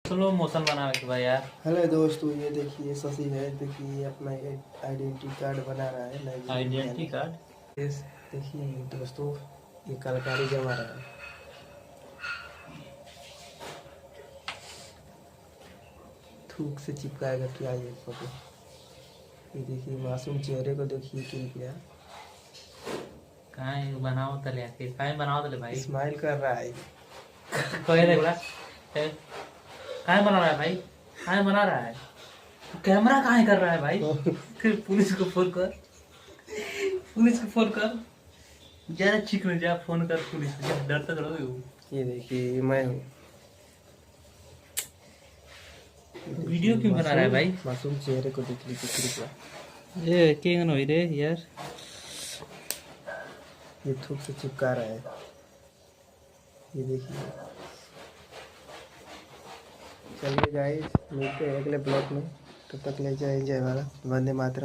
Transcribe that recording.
Slow motion बना के भाई यार। हेलो दोस्तों, ये देखिए शशि है। देखिए अपना आइडेंटिटी कार्ड बना रहा है आइडेंटिटी कार्ड। देखिए दोस्तों, ये कलाकारी जमा रहा है। थूक से चिपकाएगा क्या ये फोटो। ये देखिए मासूम चेहरे को देखिए कृपया। काहे बनाओ तले आके काहे बनाओ तले भाई। स्माइल कर रहा है। कहे रे बोला काहे बना रहा है भाई। काहे बना रहा है तो कैमरा काहे कर रहा है भाई। फिर पुलिस को फोन कर। पुलिस को फोन कर। जरा चिक में जा फोन कर पुलिस को। जा डरता रहोगे वो। ये देखिए मैं हूँ। वीडियो क्यों बना रहा है भाई। मासूम चेहरे को देख लीजिए कृपया। ये केंगन होई रे यार। ये थूक से चिपका रहा है। ये देखिए। चलिए गाइस, मिलते हैं अगले ब्लॉग में। तब तक ले जाए जय भारत, वंदे मातरम।